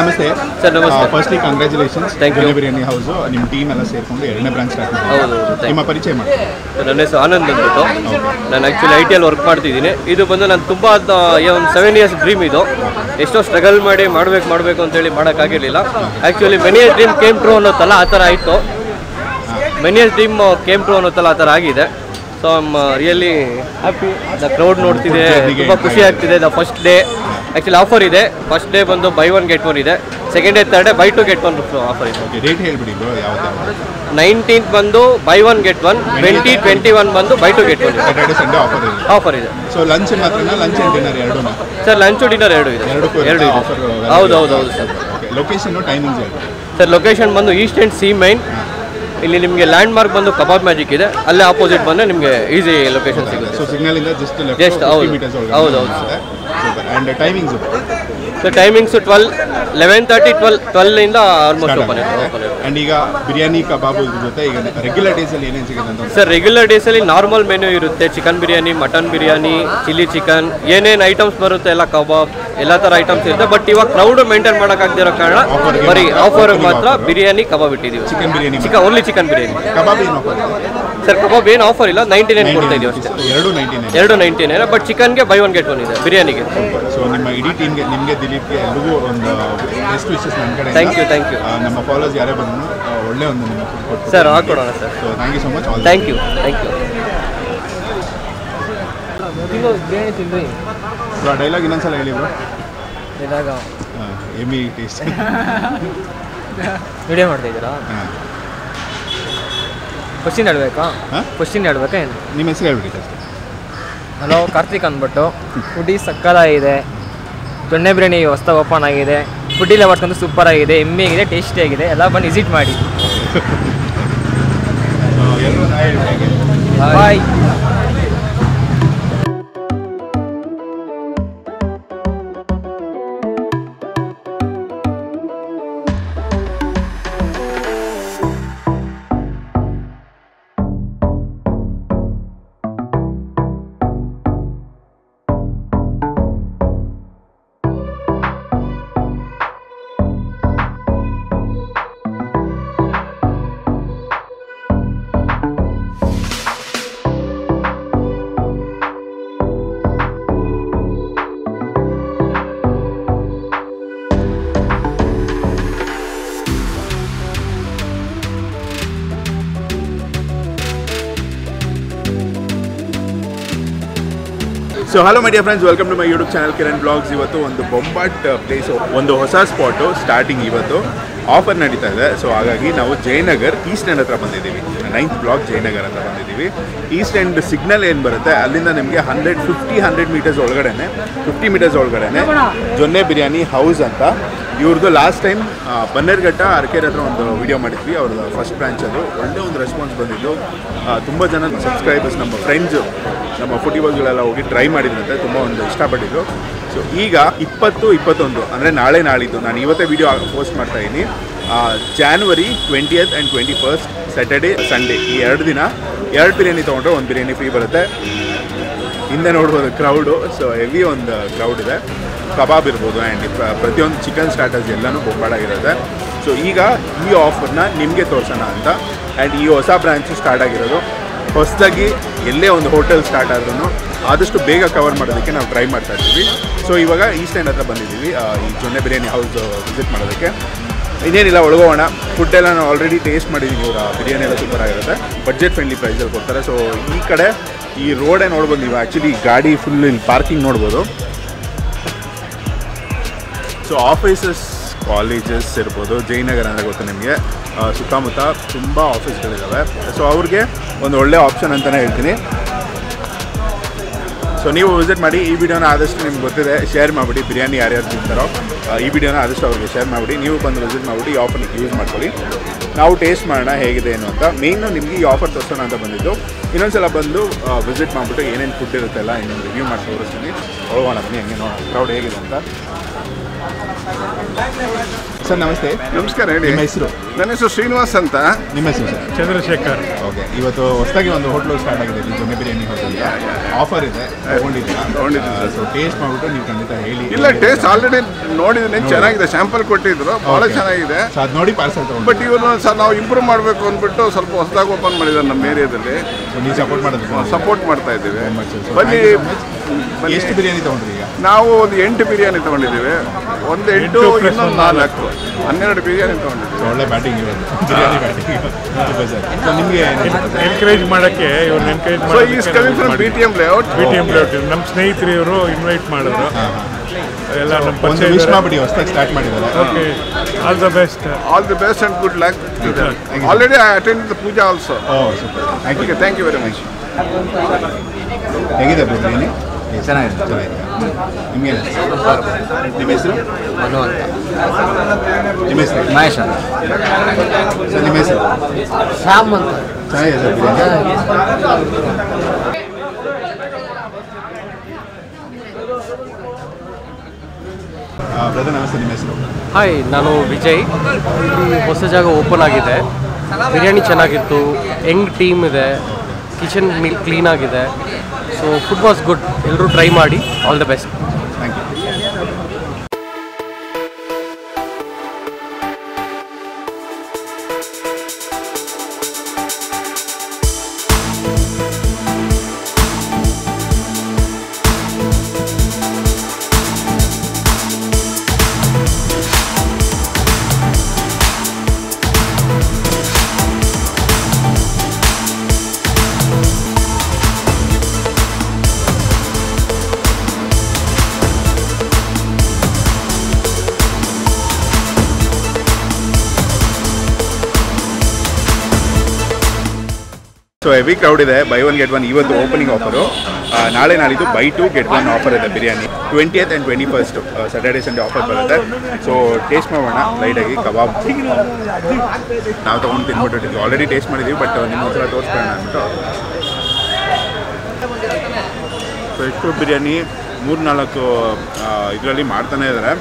ನಮಸ್ತೆ ಸರ್. ನಮಸ್ತೆ. Firstly congratulations. Thank you. Biryani house ನಿಮ್ಮ ಟೀಮ್ ಎಲ್ಲ ಸೇರಿಕೊಂಡು 2ನೇ ಬ್ರಾಂಚ್ ಸ್ಟಾರ್ಟ್ ಮಾಡಿ. ಹೌದು. ನಿಮ್ಮ ಪರಿಚಯ ಮಾಡಿ. ನನ್ನ ಹೆಸರು ಆನಂದ್ ಅಂದ್ಬಿಟ್ಟು. ನಾನು ಆ್ಯಕ್ಚುಲಿ IT ವರ್ಕ್ ಮಾಡ್ತಿದ್ದೀನಿ. ಇದು ಬಂದು ನಾನು ತುಂಬ ಒಂದು 7 ಇಯರ್ಸ್ ಡ್ರೀಮ್ ಇದು. ಎಷ್ಟೋ ಸ್ಟ್ರಗಲ್ ಮಾಡಿ ಮಾಡಬೇಕು ಅಂತೇಳಿ ಮಾಡೋಕ್ಕಾಗಿರಲಿಲ್ಲ. Actually many years dream came true ಅನ್ನೋತ್ತಲ್ಲ ಆ ಥರ ಆಯಿತು. Many years dream came true ಅನ್ನೋತ್ತಲ್ಲ ಆ ಥರ ಆಗಿದೆ. So I'm really happy. The crowd ನೋಡ್ತಿದೆ, ತುಂಬ ಖುಷಿ ಆಗ್ತಿದೆ. The first day actually offer ಇದೆ. ಫಸ್ಟ್ ಡೇ ಬಂದು ಬೈ 1 get 1 ಇದೆ. Second day third day buy 2 get 1 offer ಇದೆ. ಡೇಟ್ ಹೇಳ್ಬಿಡಿ ಬ್ರೋ. ಯಾವುದು? 19th ಬಂದು ಬೈ 1 get 1, 2021 ಬಂದು by 2 get 1 Saturday Sunday offer ಇದೆ. ಸೊ ಲಂಚ್ ಮಾತ್ರನಾ? ಲಂಚ್ ಆ್ಯಂಡ್ ಡಿನ್ನರ್ ಎರಡೂ? ಸರ್ ಲಂಚು ಡಿನ್ನರ್ ಎರಡು ಇದೆ. ಎರಡು ಇದೆ. ಹೌದು ಸರ್. ಲೊಕೇಶನ್ ಟೈಮಿಂಗ್ಸ್ ಹೇಳಿ ಸರ್. ಲೊಕೇಶನ್ ಬಂದು ಈಸ್ಟ್ ಆ್ಯಂಡ್ ಸಿ ಮೈನ್. ಇಲ್ಲಿ ನಿಮಗೆ ಲ್ಯಾಂಡ್ ಮಾರ್ಕ್ ಬಂದು ಕಬಾಬ್ ಮ್ಯಾಜಿಕ್ ಇದೆ. ಅಲ್ಲೇ ಆಪೋಸಿಟ್ ಬಂದರೆ ನಿಮಗೆ ಈಸಿ ಲೊಕೇಶನ್ ಸಿಗುತ್ತೆ. ಸೊ ಸಿಗ್ನಲಿಂದ ಜಸ್ಟ್ ಹೌದು. Super. And timings? Sir timings 11:30 12 ಇಂದ ಆಲ್ಮೋಸ್ಟ್ ಓಪನ್ ಇದೆ. ಆ್ಯಂಡ್ ಈಗ ಬಿರಿಯಾನಿ ಕಬಾಬು ಜೊತೆ ಈಗ ರೆಗ್ಯುಲರ್ ಡೇಸಲ್ಲಿ ಏನೇನು ಸಿಗುತ್ತೆ ಅಂತ? ಸರ್ ರೆಗ್ಯುಲರ್ ಡೇಸಲ್ಲಿ ನಾರ್ಮಲ್ ಮೆನ್ಯೂ ಇರುತ್ತೆ. Chicken biryani, mutton biryani, chilli chicken, ಏನೇನು ಐಟಮ್ಸ್ ಬರುತ್ತೆ ಎಲ್ಲ ಕಬಾಬ್ ಎಲ್ಲ ಥರ ಐಟಮ್ಸ್ ಇರುತ್ತೆ. ಬಟ್ ಇವಾಗ ಕ್ರೌಡ್ ಮೇಂಟೈನ್ ಮಾಡೋಕ್ಕಾಗದಿರೋ ಕಾರಣ ಬರೀ ಆಫರ್ ಮಾತ್ರ ಬಿರಿಯಾನಿ ಕಬಾಬ್ ಇಟ್ಟಿದ್ದೀವಿ. Chicken biryani, only chicken biryani. Kebab ಏನು ಆಫರ್? ಸರ್ ಕಬಾಬ್ ಏನು ಆಫರ್ ಇಲ್ಲ, 99 ಕೊಡ್ತಾ ಇದೀವಿ ಅಷ್ಟೇ. ಎರಡು 99. ಬಟ್ ಚಿಕನ್ಗೆ ಬೈ 1 get 1 ಇದೆ ಬಿರಿಯಾನಿಗೆ. ಸೊ ನಿಮ್ಮ ಇಡೀ ಟೀಮ್ಗೆ, ನಿಮಗೆ ದಿಲೀಪ್ಗೆ ಎಲ್ರಿಗೂ ಒಂದು ಬೆಸ್ಟ್ ವಿಶಸ್ ನನ್ನ ಕಡೆ. Thank you. ನಮ್ಮ ಫಾಲೋವರ್ಸ್ ಯಾರೇ ಬಂದ್ರು ಒಳ್ಳೆ ಒಂದು ನಿಮ್ಮ ಫುಡ್ ಕೊಟ್ಟು ಸರ್ ಹಾಕೊಡೋಣ sir. So thank you so much. Thank you. Dialogue ಇನ್ನೊಂದ್ಸಲ ಹೇಳಿ ಬ್ರೋ. ಎಮ್ಮಿ ಟೇಸ್ಟ್ ವಿಡಿಯೋ ಮಾಡ್ತಾ ಇದ್ದೀರಾ? ಕ್ವಶ್ಚನ್ ಹೇಳ್ಬೇಕಾ? ಕ್ವಶ್ಚನ್ ಹೇಳ್ಬೇಕಾ ಏನು? ನಿಮ್ಮ ಹೆಸರು ಹೇಳ್ಬಿಡಿ ಅಷ್ಟೇ. ಹಲೋ, ಕಾರ್ತಿಕ್ ಅಂದ್ಬಿಟ್ಟು. ಫುಡ್ಡಿ ಸಕ್ಕತ್ತಾಗಿದೆ. ದೊಣ್ಣೆ ಬಿರಿಯಾನಿ ಹೊಸ್ದಾಗಿ ಓಪನ್ ಆಗಿದೆ. ಫುಡ್ಡಿ ಲವರ್ಸ್ಕಂತೂ ಸೂಪರ್ ಆಗಿದೆ, ಎಮ್ಮೆ ಆಗಿದೆ, ಟೇಸ್ಟಿ ಆಗಿದೆ. ಎಲ್ಲ ಬಂದು ವಿಸಿಟ್ ಮಾಡಿ. Bye. So hello my dear friends, welcome to my YouTube channel Kiran blogs. ಇವತ್ತು ಒಂದು ಬೊಂಬಾಟ್ ಪ್ಲೇಸು, ಒಂದು ಹೊಸ ಸ್ಪಾಟು ಸ್ಟಾರ್ಟಿಂಗ್ ಇವತ್ತು ಆಫರ್ ನಡೀತಾ ಇದೆ. ಸೊ ಹಾಗಾಗಿ ನಾವು ಜಯನಗರ್ ಈಸ್ಟ್ ಎಂಡ್ ಹತ್ರ ಬಂದಿದ್ದೀವಿ. 9th ಬ್ಲಾಕ್ ಜಯನಗರ್ ಹತ್ರ ಬಂದಿದ್ದೀವಿ. ಈಸ್ಟ್ ಎಂಡ್ ಸಿಗ್ನಲ್ ಏನು ಬರುತ್ತೆ ಅಲ್ಲಿಂದ ನಿಮಗೆ 100 ಮೀಟರ್ಸ್ ಒಳಗಡೆನೆ, 50 ಮೀಟರ್ಸ್ ಒಳಗಡೆನೆ ಜೊನ್ನೆ ಬಿರಿಯಾನಿ ಹೌಸ್ ಅಂತ ಇವ್ರದ್ದು. ಲಾಸ್ಟ್ ಟೈಮ್ ಬನ್ನೇರ್ಘಟ್ಟ ಅರಕೆರೆ ಹತ್ರ ಒಂದು ವಿಡಿಯೋ ಮಾಡಿದ್ವಿ. ಅವ್ರದ್ದು ಫಸ್ಟ್ ಬ್ರಾಂಚ್ ಅದು. ಒಳ್ಳೆ ಒಂದು ರೆಸ್ಪಾನ್ಸ್ ಬಂದಿದ್ದು. ತುಂಬ ಜನ ಸಬ್ಸ್ಕ್ರೈಬರ್ಸ್, ನಮ್ಮ ಫ್ರೆಂಡ್ಸು, ನಮ್ಮ ಫುಟಿಬಲ್ಗಳೆಲ್ಲ ಹೋಗಿ ಟ್ರೈ ಮಾಡಿದ್ರಂತೆ, ತುಂಬ ಒಂದು ಇಷ್ಟಪಟ್ಟಿದ್ದು. ಸೊ ಈಗ 20, 21 ಅಂದರೆ ನಾಳಿದ್ದು, ನಾನು ಇವತ್ತೇ ವಿಡಿಯೋ ಪೋಸ್ಟ್ ಮಾಡ್ತಾಯಿದ್ದೀನಿ. January 20th and 21st Saturday Sunday ಈ 2 ದಿನ 2 ಬಿರಿಯಾನಿ ತೊಗೊಂಡ್ರೆ 1 ಬಿರಿಯಾನಿ ಫ್ರೀ ಬರುತ್ತೆ. ಹಿಂದೆ ನೋಡ್ಬೋದು ಕ್ರೌಡು. ಸೊ ಹೆವಿ ಒಂದು ಕ್ರೌಡ್ ಇದೆ. ಕಬಾಬ್ ಇರ್ಬೋದು ಆ್ಯಂಡ್ ಪ್ರತಿಯೊಂದು ಚಿಕನ್ ಸ್ಟಾರ್ಟರ್ಸ್ ಎಲ್ಲನೂ ಬೊಂಬಾಡಾಗಿರುತ್ತೆ. ಸೊ ಈಗ ಈ ಆಫರ್ನ ನಿಮಗೆ ತೋರಿಸೋಣ ಅಂತ. ಆ್ಯಂಡ್ ಈ ಹೊಸ ಬ್ರಾಂಚು ಸ್ಟಾರ್ಟ್ ಆಗಿರೋದು. ಹೊಸದಾಗಿ ಎಲ್ಲೇ ಒಂದು ಹೋಟೆಲ್ ಸ್ಟಾರ್ಟ್ ಆದ್ರೂ ಆದಷ್ಟು ಬೇಗ ಕವರ್ ಮಾಡೋದಕ್ಕೆ ನಾವು ಟ್ರೈ ಮಾಡ್ತಾ ಇದ್ದೀವಿ. ಸೊ ಇವಾಗ ಈಸ್ಟ್ ಎಂಡ್ ಹತ್ರ ಬಂದಿದ್ದೀವಿ ಈ ಜೊನ್ನೆ ಬಿರಿಯಾನಿ ಹೌಸ್ ವಿಸಿಟ್ ಮಾಡೋದಕ್ಕೆ. ಇನ್ನೇನಿಲ್ಲ, ಒಳಗೋಣ. ಫುಡ್ಡೆಲ್ಲ ನಾನು ಆಲ್ರೆಡಿ ಟೇಸ್ಟ್ ಮಾಡಿದ್ದೀನಿ. ಇವರ ಬಿರಿಯಾನಿ ಎಲ್ಲ ಸೂಪರ್ ಆಗಿರುತ್ತೆ. ಬಡ್ಜೆಟ್ ಫ್ರೆಂಡ್ಲಿ ಪ್ರೈಸಲ್ಲಿ ಕೊಡ್ತಾರೆ. ಸೊ ಈ ಕಡೆ ಈ ರೋಡೇ ನೋಡ್ಬೋದು ನೀವು. ಆ್ಯಕ್ಚುಲಿ ಗಾಡಿ ಫುಲ್ ಇಲ್ಲಿ ಪಾರ್ಕಿಂಗ್ ನೋಡ್ಬೋದು. ಸೊ ಆಫೀಸಸ್, ಕಾಲೇಜಸ್ ಇರ್ಬೋದು. ಜಯನಗರ ಅಂದರೆ ಗೊತ್ತು ನಿಮಗೆ, ಸುತ್ತಮುತ್ತ ತುಂಬ ಆಫೀಸ್ಗಳಿದ್ದಾವೆ. ಸೊ ಅವ್ರಿಗೆ ಒಂದು ಒಳ್ಳೆ ಆಪ್ಷನ್ ಅಂತಲೇ ಹೇಳ್ತೀನಿ. ಸೊ ನೀವು ವಿಸಿಟ್ ಮಾಡಿ. ಈ ವಿಡಿಯೋನ ಆದಷ್ಟು ನಿಮ್ಗೆ ಗೊತ್ತಿದೆ ಶೇರ್ ಮಾಡಿಬಿಡಿ. ಬಿರಿಯಾನಿ ಯಾರ್ಯಾರು ತಿಂತಾರೋ ಈ ವಿಡಿಯೋನ ಆದಷ್ಟು ಅವ್ರಿಗೆ ಶೇರ್ ಮಾಡಿಬಿಡಿ. ನೀವು ಬಂದು ವಿಸಿಟ್ ಮಾಡಿಬಿಟ್ಟು ಈ ಆಫರ್ನ ಯೂಸ್ ಮಾಡ್ಕೊಳ್ಳಿ. ನಾವು ಟೇಸ್ಟ್ ಮಾಡೋಣ ಹೇಗಿದೆ ಏನು ಅಂತ. ಮೇಯ್ನು ನಿಮಗೆ ಈ ಆಫರ್ ತೋರಿಸೋಣ ಅಂತ ಬಂದಿದ್ದು. ಇನ್ನೊಂದ್ಸಲ ಬಂದು ವಿಸಿಟ್ ಮಾಡಿಬಿಟ್ಟು ಏನೇನು ಫುಡ್ ಇರುತ್ತೆಲ್ಲ ಇನ್ನೊಂದು ರಿವ್ಯೂ ಮಾಡಿ ತೋರಿಸ್ತೀನಿ. ಹೋಗೋಣ ಬನ್ನಿ, ಹಂಗೆ ನೋಡೋಣ ಕ್ರೌಡ್ ಹೇಗಿದೆ ಅಂತ. ಸರ್ ನಮಸ್ತೆ. ನಮಸ್ಕಾರ ಹೇಳಿ. ನಿಮ್ಮ ಹೆಸರು? ನನ್ನ ಹೆಸರು ಶ್ರೀನಿವಾಸ್ ಅಂತ. ನಿಮ್ಮ ಹೆಸರು ಸರ್? ಚಂದ್ರಶೇಖರ್. ಓಕೆ, ಇವತ್ತು ಹೊಸದಾಗಿ ಒಂದು ಹೋಟ್ಲು ಸ್ಟಾರ್ಟ್ ಆಗಿದೆ ಇಲ್ಲಿ ಜೊನ್ನೆ ಬಿರಿಯಾನಿ ಹೋಟೆಲ್. ಆಫರ್ ಇದೆ, ತಗೊಂಡಿದ್ದೀರಾ? ಸೊ ಟೇಸ್ಟ್ ಮಾಡಿಬಿಟ್ಟು ನೀವು ಖಂಡಿತ ಹೇಳಿ. ಇಲ್ಲ, ಟೇಸ್ಟ್ ಆಲ್ರೆಡಿ ನೋಡಿದ್ದೀನಿ, ಚೆನ್ನಾಗಿದೆ. ಸ್ಯಾಂಪಲ್ ಕೊಟ್ಟಿದ್ರು, ಭಾಳ ಚೆನ್ನಾಗಿದೆ. ಸೊ ಅದು ನೋಡಿ ಪಾರ್ಸಲ್ ತಗೊಂಡು. ಬಟ್ ಇವನು ಸರ್ ನಾವು ಇಂಪ್ರೂವ್ ಮಾಡಬೇಕು ಅಂದ್ಬಿಟ್ಟು ಸ್ವಲ್ಪ ಹೊಸದಾಗಿ ಓಪನ್ ಮಾಡಿದ್ದಾರೆ ನಮ್ಮ ಏರಿಯಾದಲ್ಲಿ. ನೀವು ಸಪೋರ್ಟ್ ಮಾಡೋದು? ಸಪೋರ್ಟ್ ಮಾಡ್ತಾ ಇದ್ದೀವಿ. ಬನ್ನಿ. ಬನ್ನಿ. ಎಷ್ಟು ಬಿರಿಯಾನಿ ತಗೊಂಡ್ರಿ ಈಗ? ನಾವು ಒಂದು 8 ಬಿರಿಯಾನಿ ತೊಗೊಂಡಿದ್ದೀವಿ. ಒಂದು 8, ಇನ್ನೊಂದು 4, 12 ಬಿರಿಯಾನಿ ತೊಗೊಂಡಿದ್ದೀವಿ. ಒಳ್ಳೆ ಬ್ಯಾಟಿಂಗ್ ಇವತ್ತು, ಬಿರಿಯಾನಿ ಬ್ಯಾಟಿಂಗ್. ಸೊ ನಿಮಗೆ ಎನ್ಕರೇಜ್ ಮಾಡೋಕ್ಕೆ ಇವ್ರನ್ನ encourage so is coming from BTM layout. ನಮ್ಮ ಸ್ನೇಹಿತರು ಇವರು ಇನ್ವೈಟ್ ಮಾಡಿದ್ರು. ಎಲ್ಲ ನಮ್ಮ ಒಂದು ವಿಶ್ ಮಾಡಿಬಿಡಿ, ಹೊಸದಾಗಿ ಸ್ಟಾರ್ಟ್ ಮಾಡಿದ್ದಾರೆ. Okay, all the best. All the best and good luck. Already I attend the puja also. Super, thank you. Thank you very much. ಹೇಗಿದೆ ಬಿರಿಯಾನಿ? ಚೆನ್ನಾಗಿದೆ. ನಿಮಗೆ ನಿಮ್ಮ ಹೆಸರು? ಮನು ಅಂತ. ನಿಮ್ಮ ಹೆಸರು? ಮಹೇಶ್ ಅಂತ. ಸರ್ ನಿಮ್ಮ ಹೆಸರು? ಶ್ಯಾಮ್ ಅಂತ. ಚೆನ್ನಾಗಿದೆ ಸರ್ ಬಿರಿಯಾನಿ. ಬ್ರದರ್ ನಮಸ್ತೆ, ನಿಮ್ಮ ಹೆಸರು? ಹಾಯ್, ನಾನು ವಿಜಯ್. ಇಲ್ಲಿ ಹೊಸ ಜಾಗ ಓಪನ್ ಆಗಿದೆ. ಬಿರಿಯಾನಿ ಚೆನ್ನಾಗಿತ್ತು, ಯಂಗ್ ಟೀಮ್ ಇದೆ, ಕಿಚನ್ ಕ್ಲೀನ್ ಆಗಿದೆ. So food was good. ಎಲ್ಲರೂ ಟ್ರೈ ಮಾಡಿ. All the best. Thank you. So heavy crowd ಇದೆ. ಬೈ 1 get 1 ಇವತ್ತು ಓಪನಿಂಗ್ ಆಫರು. ನಾಳೆ ನಾಳಿದ್ದು ಬೈ 2 get 1 ಆಫರ್ ಇದೆ biryani. 20th and 21st Saturday Sunday offer ಬರುತ್ತೆ. ಸೊ ಟೇಸ್ಟ್ ಮಾಡೋಣ ಲೈಟಾಗಿ. ಕಬಾಬ್ ನಾವು ತೊಗೊಂಡು ತಿನ್ಬಿಟ್ಟಿದ್ವಿ, ಆಲ್ರೆಡಿ ಟೇಸ್ಟ್ ಮಾಡಿದ್ದೀವಿ, ಬಟ್ ನಿಮ್ಮ ಹತ್ರ ತೋರಿಸ್ಕೊಳ್ಳೋಣ ಅಂದ್ಬಿಟ್ಟು. ಸೊ ಎಷ್ಟು ಬಿರಿಯಾನಿ 3-4 ಇದರಲ್ಲಿ ಮಾಡ್ತಾನೆ ಇದ್ದಾರೆ.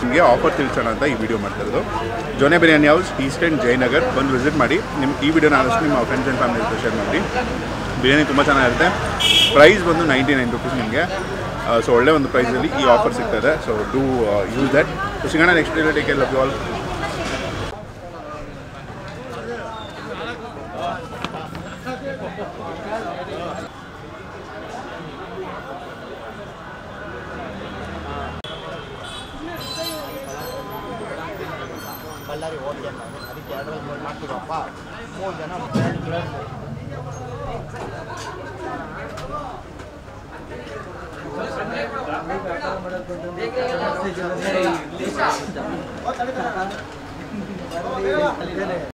ನಿಮಗೆ ಆಫರ್ ತಿಳಿಸೋಣ ಅಂತ ಈ ವಿಡಿಯೋ ಮಾಡ್ತಾ ಇರೋದು. Jonne biryani house, East End, Jayanagar. ಬಂದು ವಿಸಿಟ್ ಮಾಡಿ. ಈ ವಿಡಿಯೋನ ಆದಷ್ಟು ನಿಮ್ಮ ಫ್ರೆಂಡ್ಸ್ ಆ್ಯಂಡ್ ಫ್ಯಾಮಿಲಿ ಜೊತೆ ಶೇರ್ ಮಾಡಿ. ಬಿರಿಯಾನಿ ತುಂಬ ಚೆನ್ನಾಗಿರುತ್ತೆ. ಪ್ರೈಸ್ ಬಂದು 99 rupees ನಿಮಗೆ. ಸೊ ಒಳ್ಳೆ ಒಂದು ಪ್ರೈಸಲ್ಲಿ ಈ ಆಫರ್ ಸಿಗ್ತದೆ. So do use that. So ಸಿಗೋಣ next video. Take care, love you all. Ballari ಹೋಗಿ ಅದಕ್ಕೆ 2 ಮಾಡ್ತೀವಪ್ಪ 3 ಜನ